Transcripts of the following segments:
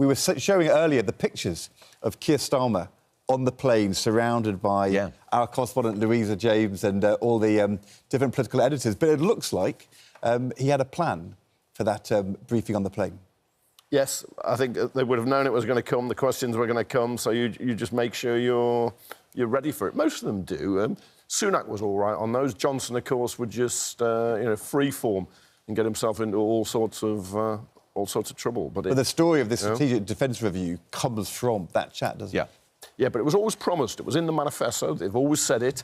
We were showing earlier the pictures of Keir Starmer on the plane, surrounded by our correspondent Louisa James and all the different political editors. But it looks like he had a plan for that briefing on the plane. Yes, I think they would have known it was going to come, the questions were going to come, so you just make sure you're ready for it. Most of them do. Sunak was all right on those. Johnson, of course, would just, free form and get himself into all sorts of trouble. But the story of this strategic defence review comes from that chat, doesn't it? Yeah, but it was always promised. It was in the manifesto. They've always said it.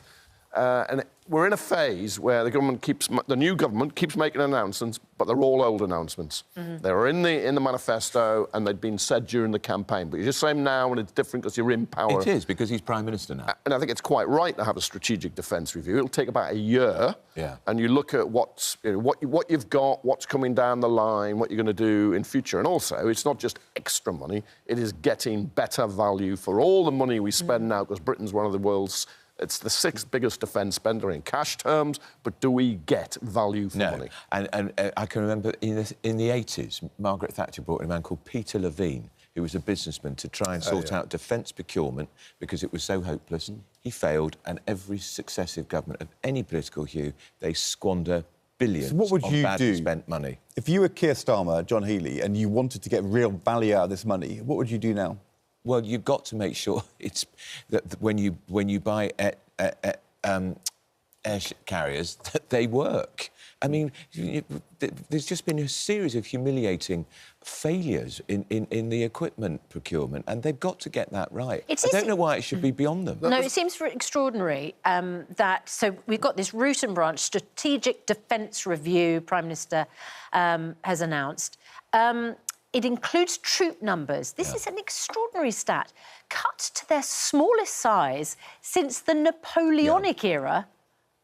And we're in a phase where the new government keeps making announcements, but they're all old announcements. They were in the manifesto and they'd been said during the campaign. But you just say them now and it's different because you're in power. It is, because he's Prime Minister now. And I think it's quite right to have a strategic defence review. It'll take about a year. Yeah. And you look at what you've got, what's coming down the line, what you're going to do in future. And also, it's not just extra money, it is getting better value for all the money we spend now, because Britain's one of the world's... It's the sixth biggest defence spender in cash terms, but do we get value for money? And I can remember in the 80s, Margaret Thatcher brought in a man called Peter Levine, who was a businessman, to try and sort out defence procurement because it was so hopeless. He failed, and every successive government of any political hue, they squander billions on badly spent money. If you were Keir Starmer, John Healey, and you wanted to get real value out of this money, what would you do now? Well, you've got to make sure that when you buy air carriers, that they work. I mean, there's just been a series of humiliating failures in the equipment procurement, and they've got to get that right. I don't know why it should be beyond them. No, it seems extraordinary so we've got this root and branch strategic defence review Prime Minister has announced. It includes troop numbers. This is an extraordinary stat. Cut to their smallest size since the Napoleonic era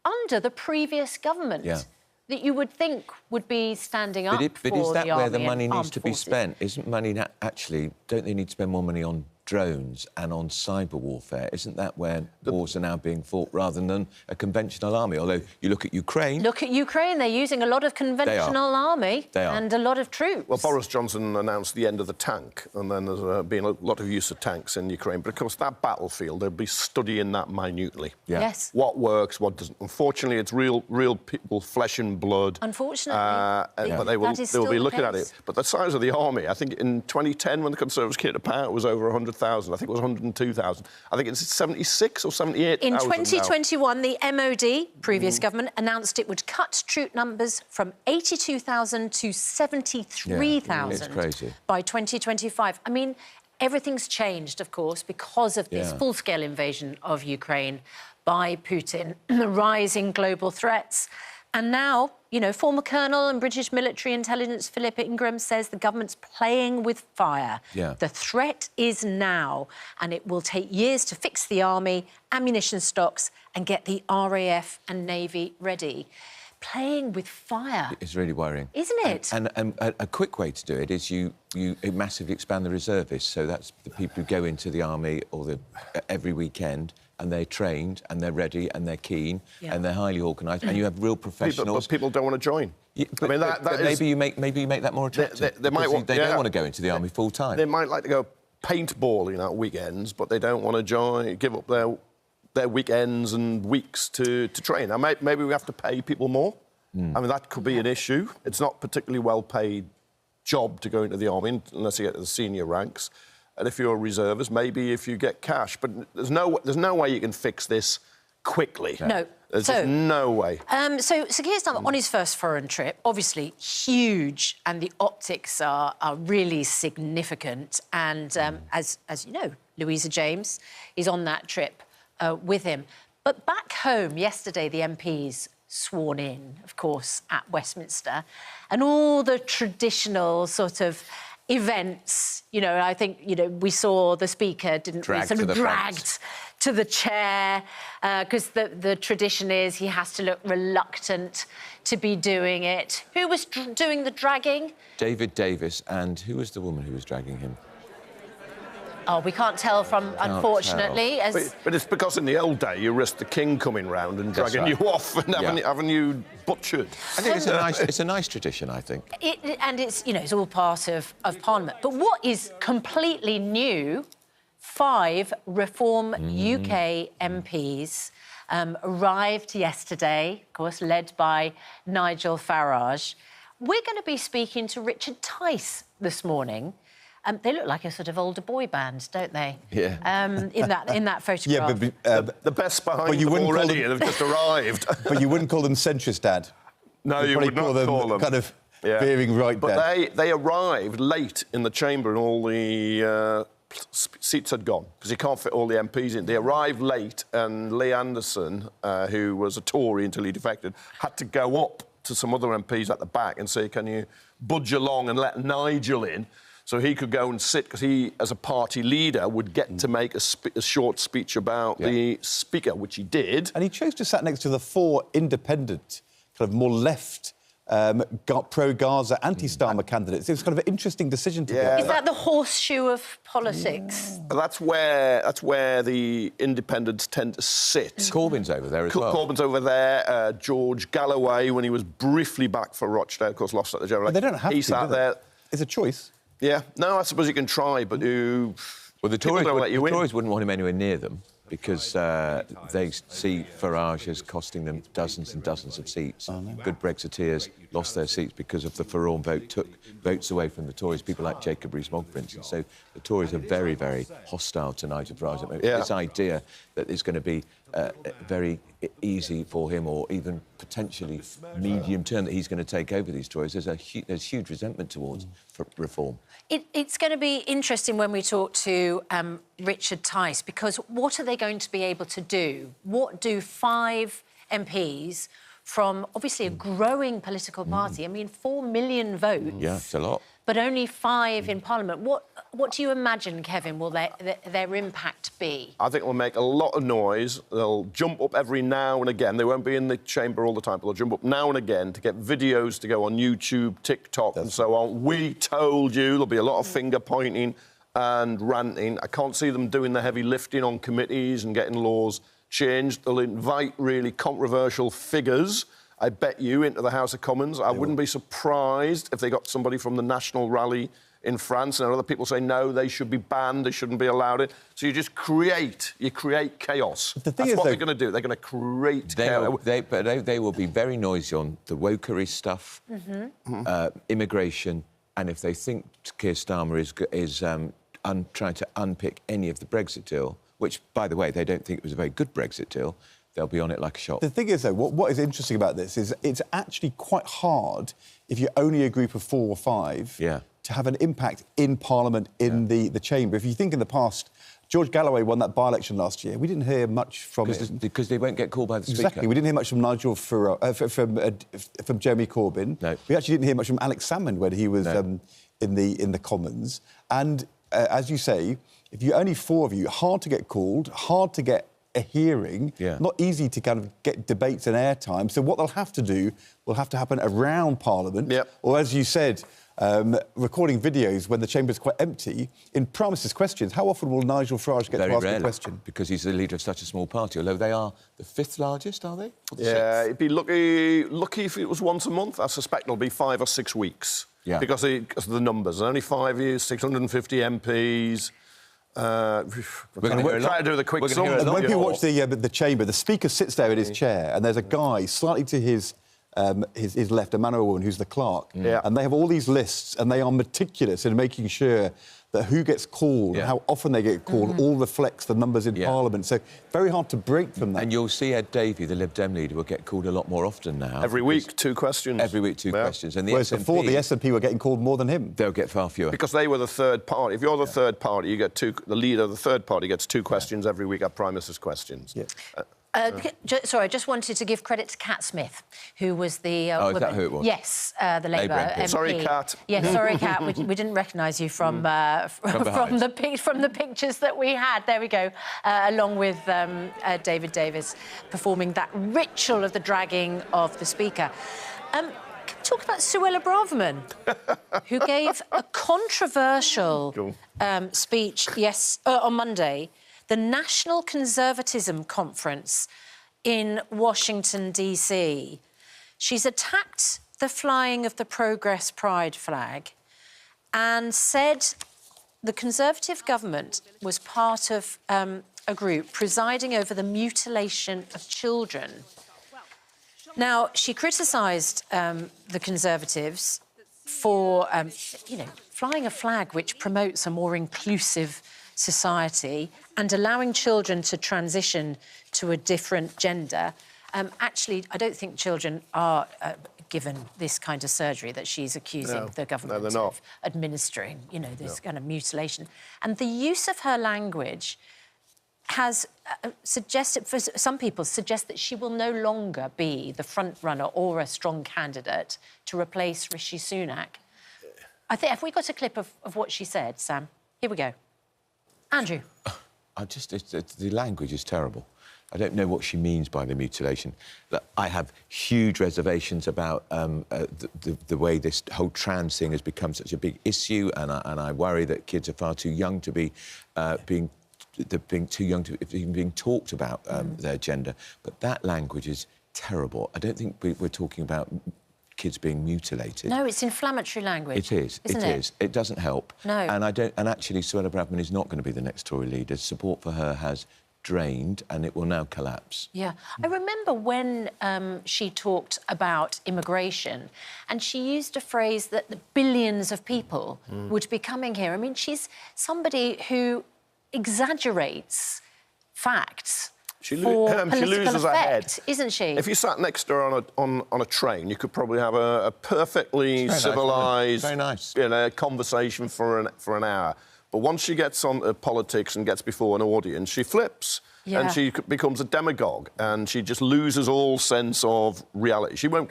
under the previous government. That you would think would be standing up for the army. But is that where the money needs needs to be spent? Isn't money actually... Don't they need to spend more money on drones and on cyber warfare? Isn't that where wars are now being fought rather than a conventional army? Although you look at Ukraine... Look at Ukraine. They're using a lot of conventional army and a lot of troops. Well, Boris Johnson announced the end of the tank, and then there's been a lot of use of tanks in Ukraine. But, of course, that battlefield, they'll be studying that minutely. Yes. What works, what doesn't. Unfortunately, it's real people, flesh and blood. Unfortunately. But they will be looking at it. But the size of the army, I think in 2010, when the Conservatives came to power, it was over 100,000. I think it was 102,000. I think it's 76 or 78,000 In 2021, now. the MOD, previous government, announced it would cut troop numbers from 82,000 to 73,000 by 2025. I mean, everything's changed, of course, because of this full-scale invasion of Ukraine by Putin, the rising global threats. And now, former colonel and British military intelligence Philip Ingram says the government's playing with fire. The threat is now, and it will take years to fix the army, ammunition stocks, and get the RAF and Navy ready. Playing with fire. It's really worrying. Isn't it? And a quick way to do it is you massively expand the reservists. So that's the people who go into the army every weekend, and they're trained and they're ready and they're keen and they're highly organised, and you have real professionals. But people don't want to join. I mean, maybe you make that more attractive. They don't want to go into the army full time. They might like to go paintballing at weekends, but they don't want to give up their weekends and weeks to train. Now, maybe we have to pay people more. I mean, that could be an issue. It's not a particularly well-paid job to go into the army unless you get to the senior ranks. And if you're a reservist, maybe if you get cash. But there's no way you can fix this quickly. No. There's just no way. So Keir Starmer, on his first foreign trip, obviously huge, and the optics are really significant. And as you know, Louisa James is on that trip with him. But back home, yesterday, the MPs sworn in, of course, at Westminster, and all the traditional sort of events, I think, we saw the Speaker, didn't we, sort of dragged to the chair, because the tradition is he has to look reluctant to be doing it. Who was doing the dragging? David Davis, and who was the woman who was dragging him? Oh, we can't tell from, unfortunately. But it's because in the old day you risked the king coming round and dragging you off and having you butchered. I think it's a nice tradition, I think. And it's, you know, it's all part of Parliament. But what is completely new, 5 Reform UK MPs arrived yesterday, of course, led by Nigel Farage. We're going to be speaking to Richard Tice this morning. They look like a sort of older boy band, don't they? Yeah. In that photograph. Yeah, but the best behind them already have just arrived. But you wouldn't call them centrist, Dad. No, you would not call them. Kind of veering right, but Dad. They arrived late in the chamber and all the seats had gone because you can't fit all the MPs in. They arrived late and Lee Anderson, who was a Tory until he defected, had to go up to some other MPs at the back and say, can you budge along and let Nigel in? So he could go and sit, because he, as a party leader, would get to make a short speech about the Speaker, which he did. And he chose to sit next to the 4 independent, kind of more left, pro-Gaza, anti-Starmer candidates. It was kind of an interesting decision to get. Is that the horseshoe of politics? That's where the independents tend to sit. Corbyn's over there as well. Corbyn's over there. George Garraway, when he was briefly back for Rochdale, of course, lost at the general. But they don't have he to, sat there. It's a choice. Yeah. No, I suppose you can try, but Well, the Tories wouldn't want him anywhere near them because they see Farage as costing them dozens and dozens of seats. Good Brexiteers lost their seats because of the For All vote, took votes away from the Tories, people like Jacob Rees-Mogg, for instance. So the Tories are very, very hostile to Nigel Farage. This idea that it's going to be very easy for him, or even potentially medium term, that he's going to take over these Tories, there's huge resentment towards Reform. It's going to be interesting when we talk to Richard Tice, because what are they going to be able to do? What do 5 MPs from, obviously, a growing political party, I mean, 4 million votes... Yeah, it's a lot. But only 5 in Parliament. What do you imagine, Kevin, will their impact be? I think it'll make a lot of noise. They'll jump up every now and again. They won't be in the chamber all the time, but they'll jump up now and again to get videos to go on YouTube, TikTok and so on. We told you. There'll be a lot of finger-pointing and ranting. I can't see them doing the heavy lifting on committees and getting laws changed. They'll invite really controversial figures, I bet you, into the House of Commons. I wouldn't be surprised if they got somebody from the National Rally in France, and other people say, no, they should be banned, they shouldn't be allowed it. So you just create chaos. That's what they're going to do. They're going to create chaos. They will be very noisy on the wokery stuff, immigration, and if they think Keir Starmer is trying to unpick any of the Brexit deal, which, by the way, they don't think it was a very good Brexit deal, they'll be on it like a shot. The thing is, though, what is interesting about this is it's actually quite hard, if you're only a group of 4 or 5, to have an impact in Parliament, in the chamber. If you think in the past, George Garraway won that by-election last year. We didn't hear much from him. Because they won't get called by the Speaker. Exactly. We didn't hear much from Nigel Farage, from Jeremy Corbyn. No. We actually didn't hear much from Alex Salmond when he was in the Commons. And, as you say, if you're only 4 of you, hard to get called, hard to get a hearing, not easy to kind of get debates and airtime. So what they'll have to do will have to happen around Parliament, or, as you said, recording videos when the chamber's quite empty. In Prime Minister's questions, how often will Nigel Farage get to ask a question? Because he's the leader of such a small party, although they are the 5th largest, are they? Yeah, it'd be lucky if it was once a month. I suspect it'll be 5 or 6 weeks. Yeah. Because of the numbers. Only 5 years, 650 MPs... we're going to try to do the quick sum. And when people watch the chamber, the Speaker sits there in his chair, and there's a guy slightly to his left, a man or a woman, who's the clerk. And they have all these lists, and they are meticulous in making sure that who gets called, how often they get called, all reflects the numbers in Parliament. So very hard to break from that. And you'll see Ed Davey, the Lib Dem leader, will get called a lot more often now. Every week, 2 questions. Every week, 2 questions. And whereas before, the SNP were getting called more than him. They'll get far fewer. Because they were the third party. If you're the third party, you get 2... The leader of the third party gets 2 questions every week at Prime Minister's questions. Sorry, I just wanted to give credit to Kat Smith, who was the... is that who it was? Yes, the Labour MP. Sorry, Kat. Yes, sorry, Kat. We didn't recognise you from the pictures that we had. There we go. Along with David Davis performing that ritual of the dragging of the Speaker. Talk about Suella Braverman, who gave a controversial speech on Monday, the National Conservatism Conference in Washington, D.C. She's attacked the flying of the Progress Pride flag and said the Conservative government was part of a group presiding over the mutilation of children. Now, she criticised the Conservatives for, flying a flag which promotes a more inclusive society and allowing children to transition to a different gender. Actually, I don't think children are given this kind of surgery that she's accusing the government of administering, this kind of mutilation. And the use of her language has suggested, for some people, suggests that she will no longer be the front runner or a strong candidate to replace Rishi Sunak. Have we got a clip of what she said, Sam? Here we go. Andrew. The language is terrible. I don't know what she means by the mutilation. I have huge reservations about the way this whole trans thing has become such a big issue, and I worry that kids are far too young to be being talked about their gender. But that language is terrible. I don't think we're talking about kids being mutilated. No, it's inflammatory language. It is. Isn't it? It doesn't help. No. And actually, Suella Braverman is not going to be the next Tory leader. Support for her has drained, and it will now collapse. Yeah. I remember when she talked about immigration, and she used a phrase that the billions of people would be coming here. I mean, she's somebody who exaggerates facts She for loses political her head, effect, isn't she? If you sat next to her on a train, you could probably have a perfectly civilised, very nice, conversation for an hour. But once she gets on politics and gets before an audience, she flips. Yeah. And she becomes a demagogue, and she just loses all sense of reality. She won't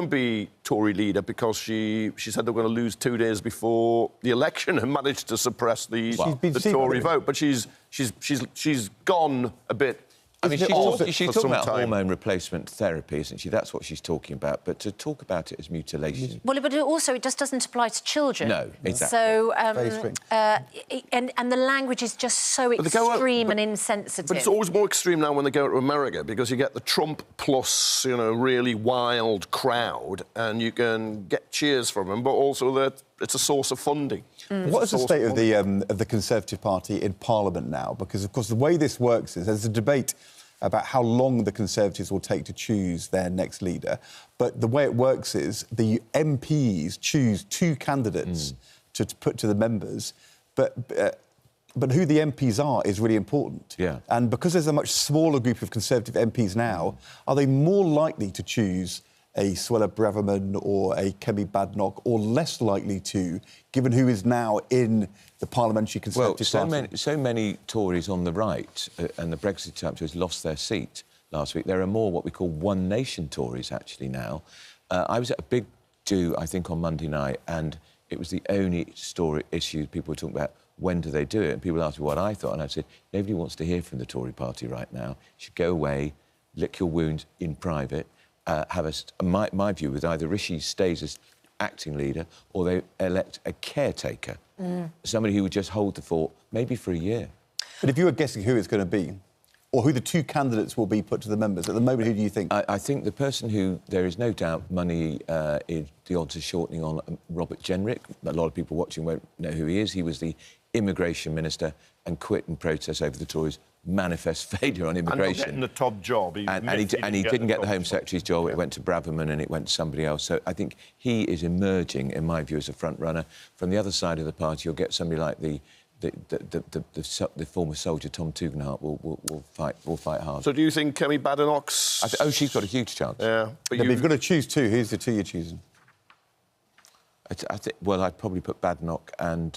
be Tory leader because she said they were going to lose 2 days before the election and managed to suppress the Tory vote. But she's gone a bit. I mean, she's talking about hormone replacement therapy, isn't she? That's what she's talking about. But to talk about it as mutilation... Well, but it just doesn't apply to children. No, exactly. So, and the language is just so extreme and insensitive. But it's always more extreme now when they go to America, because you get the Trump plus, really wild crowd, and you can get cheers from them, but also that it's a source of funding. What is the state of the Conservative Party in Parliament now? Because, of course, the way this works is there's a debate about how long the Conservatives will take to choose their next leader. But the way it works is the MPs choose 2 candidates to put to the members, but who the MPs are is really important. Yeah. And because there's a much smaller group of Conservative MPs now, are they more likely to choose a Suella Braverman or a Kemi Badenoch, or less likely to, given who is now in the Parliamentary Conservative Party? So many Tories on the right and the Brexit types lost their seat last week. There are more what we call One Nation Tories, actually, now. I was at a big do, I think, on Monday night, and it was the only issue people were talking about. When do they do it? And people asked me what I thought, and I said, nobody wants to hear from the Tory party right now. You should go away, lick your wounds in private, my view was either Rishi stays as acting leader or they elect a caretaker, somebody who would just hold the fort, maybe for a year. But if you were guessing who it's going to be, or who the 2 candidates will be put to the members, at the moment, who do you think? I think the person who, there is no doubt, the odds are shortening on Robert Jenrick. A lot of people watching won't know who he is. He was the immigration minister and quit in protest over the Tories' manifest failure on immigration. And not getting the top job. He didn't get the Home Secretary's job. It went to Braverman and it went to somebody else. So I think he is emerging, in my view, as a front runner. From the other side of the party, you'll get somebody like the former soldier Tom Tugendhat will fight hard. So do you think Kemi Badenoch's... she's got a huge chance. Yeah. But you've got to choose 2. Who's the 2 you're choosing? I'd probably put Badenoch and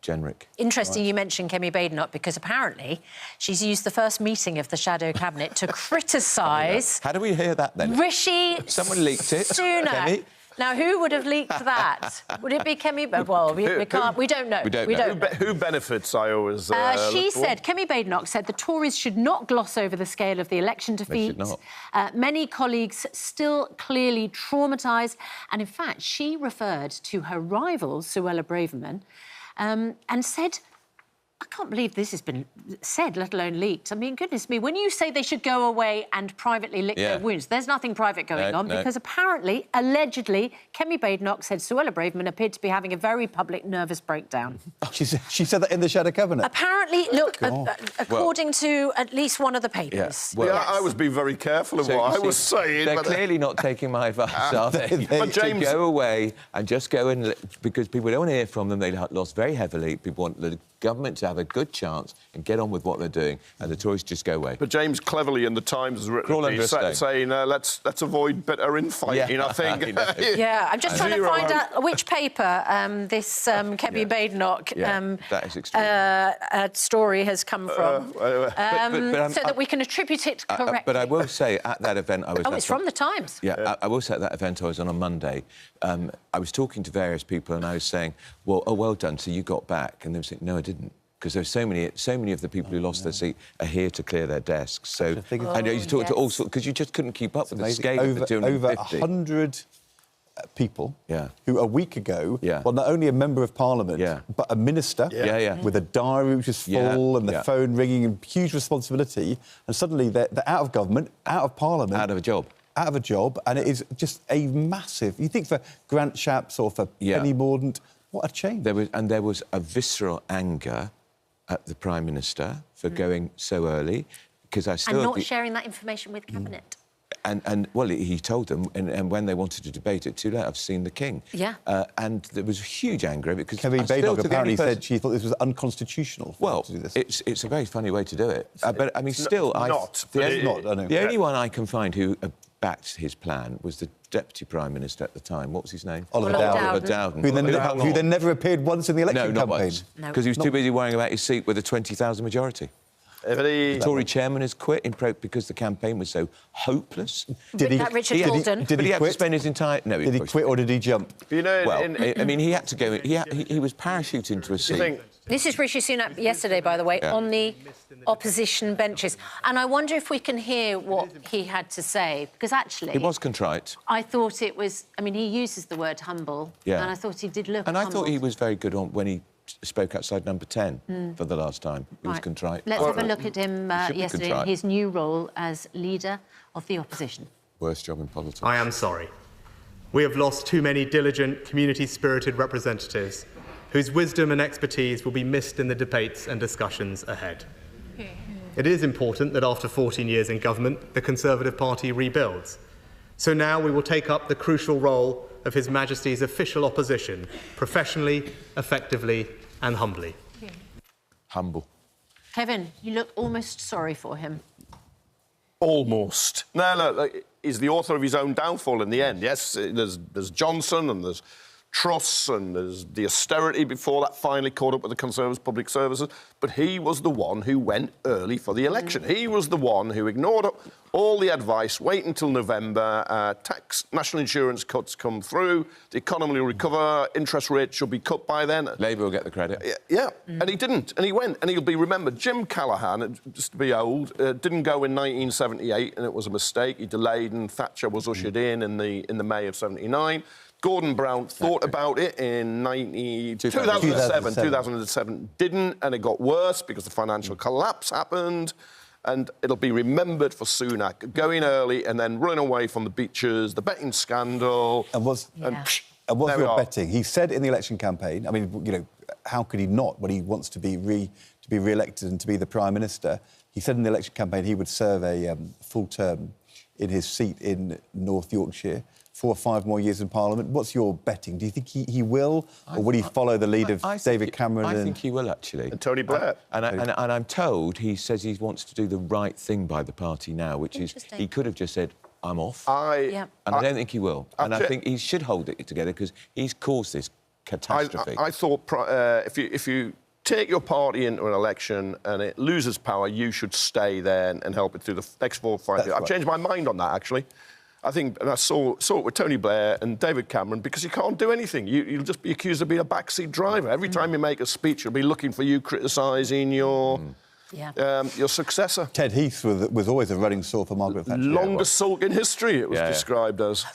Jenrick. Interesting you mentioned Kemi Badenoch, because apparently she's used the first meeting of the Shadow Cabinet to criticise... How do we hear that, then? Rishi Someone leaked it. Sunak. Now, who would have leaked that? Would it be Kemi? Well, we can't. We don't know. We don't know. Who benefits? I always. She said, Kemi Badenoch said the Tories should not gloss over the scale of the election defeat. They should not. Many colleagues still clearly traumatised, and in fact, she referred to her rival, Suella Braverman, and said, I can't believe this has been said, let alone leaked. I mean, goodness me, when you say they should go away and privately lick their wounds, there's nothing private going on because apparently, allegedly, Kemi Badenoch said Suella Braverman appeared to be having a very public nervous breakdown. She said that in the Shadow Cabinet? Apparently, look, according to at least one of the papers. Yeah. I was being very careful of what I was saying. They're clearly not taking my advice, are they? But James... To go away and just go and... Because people don't want to hear from them. They lost very heavily. People want the government to have a good chance and get on with what they're doing, and the Tories just go away. But James cleverly in the Times has written saying let's avoid bitter infighting. I think. Yeah, I'm just trying to find out which paper this Kemi Badenoch that is extreme. story has come from, so that we can attribute it correctly. But I will say, at that event, I was. It's from the Times. Yeah, I will say at that event I was on Monday. I was talking to various people, and I was saying, well done. So you got back, and they were saying, no, I didn't. Because there's so many of the people who lost their seat are here to clear their desks. So and you talk to all sorts, because you just couldn't keep up with the scale of the 250. Over 100 people who a week ago, well, not only a member of Parliament, but a minister with a diary which is full and the phone ringing and huge responsibility, and suddenly they're out of government, out of Parliament. Out of a job, and it is just a massive... You think for Grant Shapps or for Penny Mordaunt, what a change. There was a visceral anger at the Prime Minister for going so early, because I still... And not sharing that information with Cabinet. And well, he told them, and when they wanted to debate it, too late, I've seen the King. Yeah. And there was huge anger because... Kemi Badenoch apparently said she thought this was unconstitutional to do this. It's a very funny way to do it. But, I mean, still... The only one I can find who backed his plan was the Deputy Prime Minister at the time. What was his name? Oliver Dowden. Who then never appeared once in the election campaign. No, because he was too busy worrying about his seat with a 20,000 majority. The Tory chairman has quit because the campaign was so hopeless. Did he? Richard Golden. Did he have to spend his entire... No, did he quit or did he jump? You know, I mean, he had to go... He was parachuted into a seat. This is Rishi Sunak yesterday, by the way, on the opposition benches. And I wonder if we can hear what he had to say, because actually... He was contrite. I thought it was... I mean, he uses the word humble, and I thought he did look humble. I thought he was very good when he spoke outside number 10 for the last time. He was contrite. Let's have a look at him yesterday in his new role as leader of the opposition. Worst job in politics. I am sorry. We have lost too many diligent, community-spirited representatives whose wisdom and expertise will be missed in the debates and discussions ahead. It is important that after 14 years in government, the Conservative Party rebuilds. So now we will take up the crucial role of His Majesty's official opposition, professionally, effectively and humbly. Humble. Kevin, you look almost sorry for him. Almost. No, he's the author of his own downfall in the end. Yes, there's Johnson and there's Truss and there's the austerity before that finally caught up with the Conservatives' public services. But he was the one who went early for the election. He was the one who ignored all the advice, wait until November, national insurance cuts come through, the economy will recover, interest rates should be cut by then. Labour will get the credit. Yeah, and he didn't, and he went, and he'll be remembered. Jim Callaghan, just to be old, didn't go in 1978, and it was a mistake. He delayed, and Thatcher was ushered in the May of '79. Gordon Brown thought about it in 2007, didn't, and it got worse because the financial collapse happened. And it'll be remembered for Sunak going early and then running away from the beaches, the betting scandal. And what's your betting? He said in the election campaign, I mean, you know, how could he not when he wants to be re-elected and to be the Prime Minister? He said in the election campaign he would serve a full term in his seat in North Yorkshire. 4 or 5 more years in Parliament. What's your betting? Do you think he will, or will he follow the lead of David Cameron? I think he will, actually. And Tony Blair. And I'm told he says he wants to do the right thing by the party now, which is he could have just said, I'm off. And I don't think he will. And I think he should hold it together because he's caused this catastrophe. I thought if you take your party into an election and it loses power, you should stay there and help it through the next 4 or 5 years. I've changed my mind on that, actually. I think, and I saw it with Tony Blair and David Cameron, because you can't do anything. You'll just be accused of being a backseat driver. Every time you make a speech, you'll be looking for you criticising your successor. Ted Heath was always a running sore for Margaret Thatcher. Longest sulk in history, it was described as.